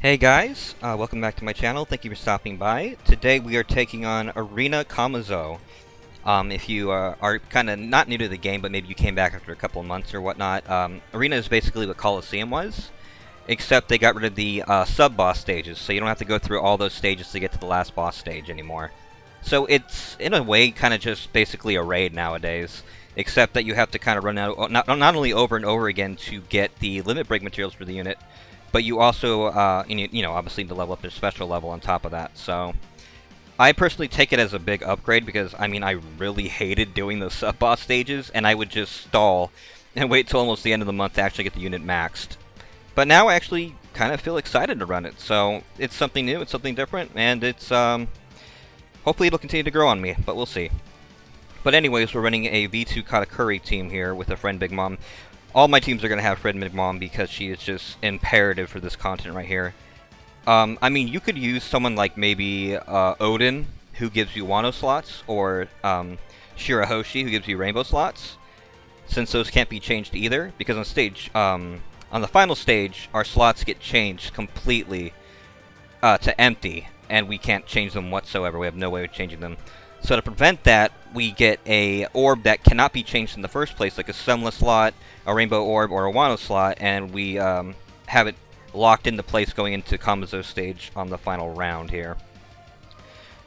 Hey guys, welcome back to my channel. Thank you for stopping by. Today we are taking on Arena Kamazo. If you are kind of not new to the game, but maybe you came back after a couple of months or whatnot, Arena is basically what Coliseum was, except they got rid of the sub-boss stages, so you don't have to go through all those stages to get to the last boss stage anymore. So it's, in a way, kind of just basically a raid nowadays, except that you have to kind of run out, not only over and over again to get the limit break materials for the unit, but you also, obviously to level up their special level on top of that. So I personally take it as a big upgrade because, I really hated doing those sub-boss stages, and I would just stall and wait till almost the end of the month to actually get the unit maxed. But now I actually kind of feel excited to run it, so it's something new, it's something different, and it's, hopefully it'll continue to grow on me, but we'll see. But anyways, we're running a V2 Katakuri team here with a friend Big Mom. All my teams are going to have Fred McMom because she is just imperative for this content right here. You could use someone like maybe Odin, who gives you Wano slots, or Shirahoshi, who gives you Rainbow slots, since those can't be changed either, because on the final stage, our slots get changed completely to empty, and we can't change them whatsoever. We have no way of changing them. So to prevent that, we get a orb that cannot be changed in the first place, like a Sunless slot, a Rainbow orb, or a Wano slot, and we have it locked into place going into Kamazo stage on the final round here.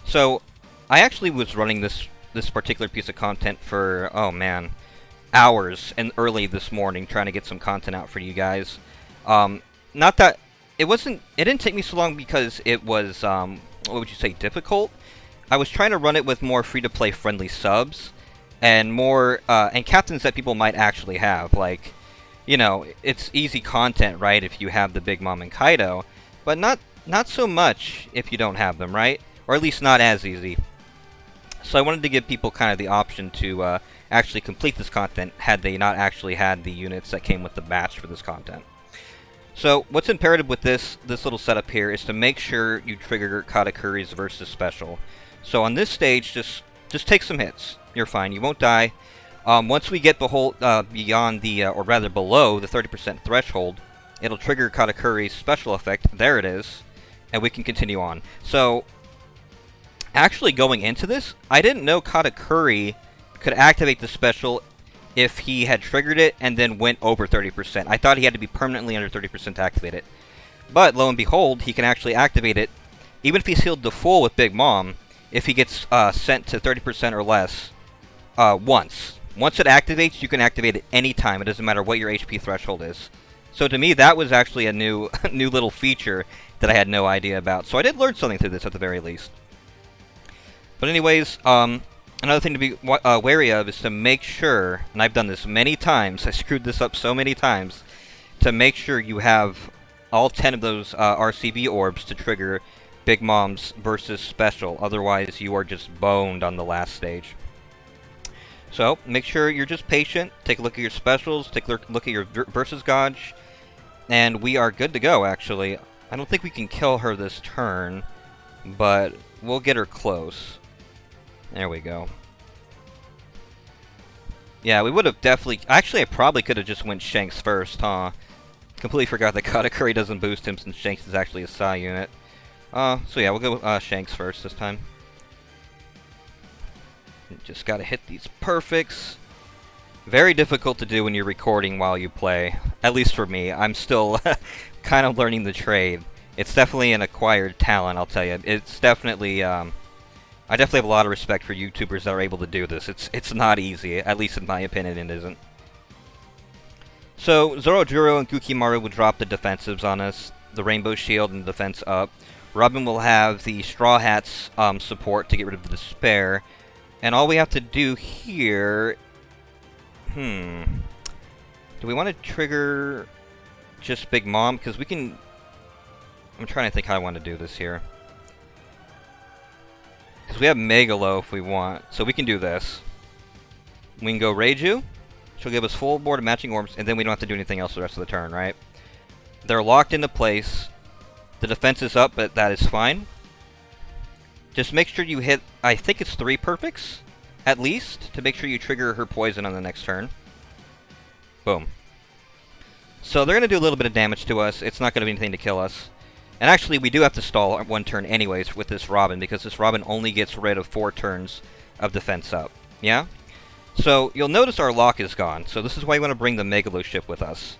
So I actually was running this particular piece of content for, oh man, hours and early this morning trying to get some content out for you guys. Not that it didn't take me so long because it was, what would you say, difficult? I was trying to run it with more free-to-play friendly subs, and more, and captains that people might actually have. Like, it's easy content, right, if you have the Big Mom and Kaido, but not so much if you don't have them, right? Or at least not as easy. So I wanted to give people kind of the option to actually complete this content had they not actually had the units that came with the batch for this content. So what's imperative with this little setup here is to make sure you trigger Katakuri's versus special. So on this stage, just take some hits. You're fine. You won't die. Once we get beyond the, or rather below the 30% threshold, it'll trigger Katakuri's special effect. There it is, and we can continue on. So actually going into this, I didn't know Katakuri could activate the special if he had triggered it and then went over 30%. I thought he had to be permanently under 30% to activate it. But lo and behold, he can actually activate it, even if he's healed to full with Big Mom, if he gets sent to 30% or less once. Once it activates, you can activate it any time. It doesn't matter what your HP threshold is. So to me, that was actually a new little feature that I had no idea about. So I did learn something through this at the very least. But anyways, another thing to be wary of is to make sure, and I've done this many times, I screwed this up so many times, to make sure you have all 10 of those RCB orbs to trigger Big Mom's versus special, otherwise you are just boned on the last stage. So, make sure you're just patient, take a look at your specials, take a look at your versus gauge, and we are good to go, actually. I don't think we can kill her this turn, but we'll get her close. There we go. Yeah, we would have definitely... Actually, I probably could have just went Shanks first, huh? Completely forgot that Katakuri doesn't boost him since Shanks is actually a Psy unit. So yeah, we'll go Shanks first this time. Just gotta hit these perfects. Very difficult to do when you're recording while you play. At least for me. I'm still kind of learning the trade. It's definitely an acquired talent, I'll tell you. It's definitely, I definitely have a lot of respect for YouTubers that are able to do this. It's not easy, at least in my opinion it isn't. So, Zorojuro and Gukimaru will drop the defensives on us. The Rainbow Shield and defense up. Robin will have the Straw Hats support to get rid of the Despair. And all we have to do here... Do we want to trigger just Big Mom? Because we can... I'm trying to think how I want to do this here. Because we have Megalo if we want. So we can do this. We can go Reiju. She'll give us full board of matching orbs, and then we don't have to do anything else the rest of the turn, right? They're locked into place. The defense is up, but that is fine. Just make sure you hit, I think it's 3 perfects, at least, to make sure you trigger her poison on the next turn. Boom. So they're going to do a little bit of damage to us. It's not going to be anything to kill us. And actually, we do have to stall 1 turn anyways with this Robin, because this Robin only gets rid of 4 turns of defense up. Yeah? So, you'll notice our lock is gone, so this is why you want to bring the Megalo ship with us.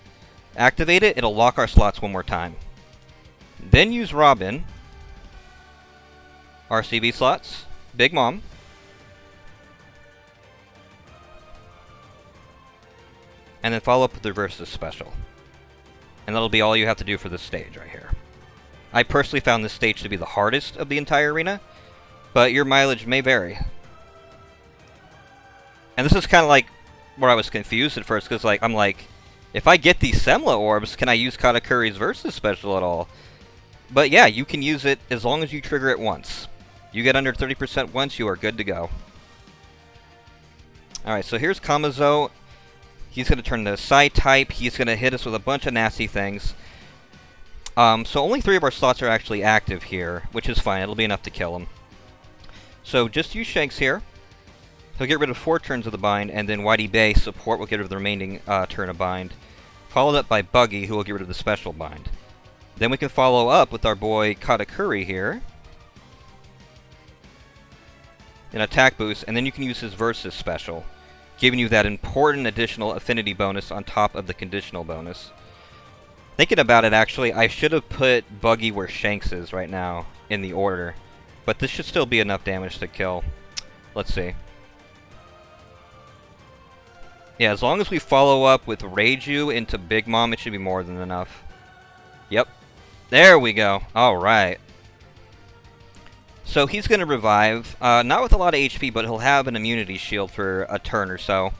Activate it, it'll lock our slots 1 more time. Then use Robin. RCB slots. Big Mom. And then follow up with the Versus special. And that'll be all you have to do for this stage right here. I personally found this stage to be the hardest of the entire arena, but your mileage may vary. And this is kind of like where I was confused at first, because I'm like, if I get these Semla orbs, can I use Katakuri's Versus special at all? But yeah, you can use it as long as you trigger it once. You get under 30% once, you are good to go. Alright, so here's Kamazo. He's going to turn to Psi-type. He's going to hit us with a bunch of nasty things. So only 3 of our slots are actually active here, which is fine. It'll be enough to kill him. So just use Shanks here. He'll get rid of 4 turns of the bind, and then Whitey Bay support will get rid of the remaining turn of bind. Followed up by Buggy, who will get rid of the special bind. Then we can follow up with our boy Katakuri here. An attack boost, and then you can use his Versus special, giving you that important additional affinity bonus on top of the conditional bonus. Thinking about it, actually, I should have put Buggy where Shanks is right now in the order. But this should still be enough damage to kill. Let's see. Yeah, as long as we follow up with Reiju into Big Mom, it should be more than enough. Yep. There we go. Alright. So he's going to revive. Not with a lot of HP, but he'll have an immunity shield for a turn or so.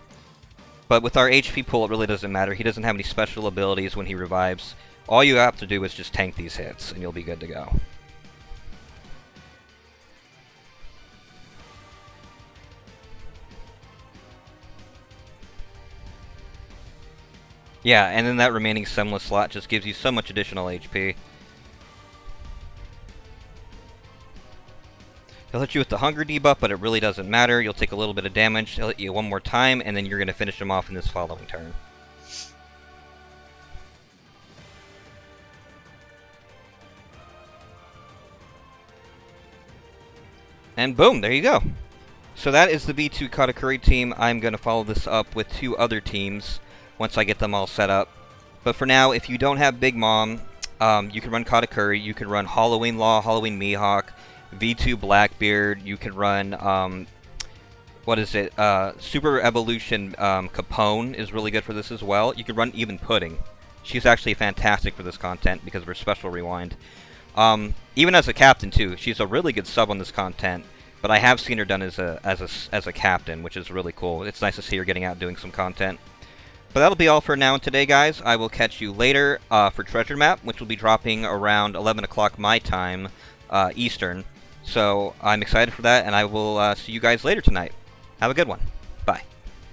But with our HP pool, it really doesn't matter. He doesn't have any special abilities when he revives. All you have to do is just tank these hits, and you'll be good to go. Yeah, and then that remaining Semla slot just gives you so much additional HP. He'll hit you with the Hunger debuff, but it really doesn't matter. You'll take a little bit of damage. He'll hit you 1 more time, and then you're going to finish him off in this following turn. And boom, there you go. So that is the V2 Katakuri team. I'm going to follow this up with 2 other teams once I get them all set up. But for now, if you don't have Big Mom, you can run Katakuri, you can run Halloween Law, Halloween Mihawk, V2 Blackbeard, you can run, what is it, Super Evolution Capone is really good for this as well. You can run even Pudding. She's actually fantastic for this content because of her special rewind. Even as a captain too, she's a really good sub on this content, but I have seen her done as a captain, which is really cool. It's nice to see her getting out doing some content. But that'll be all for now and today, guys. I will catch you later for Treasure Map, which will be dropping around 11 o'clock my time, Eastern. So I'm excited for that, and I will see you guys later tonight. Have a good one.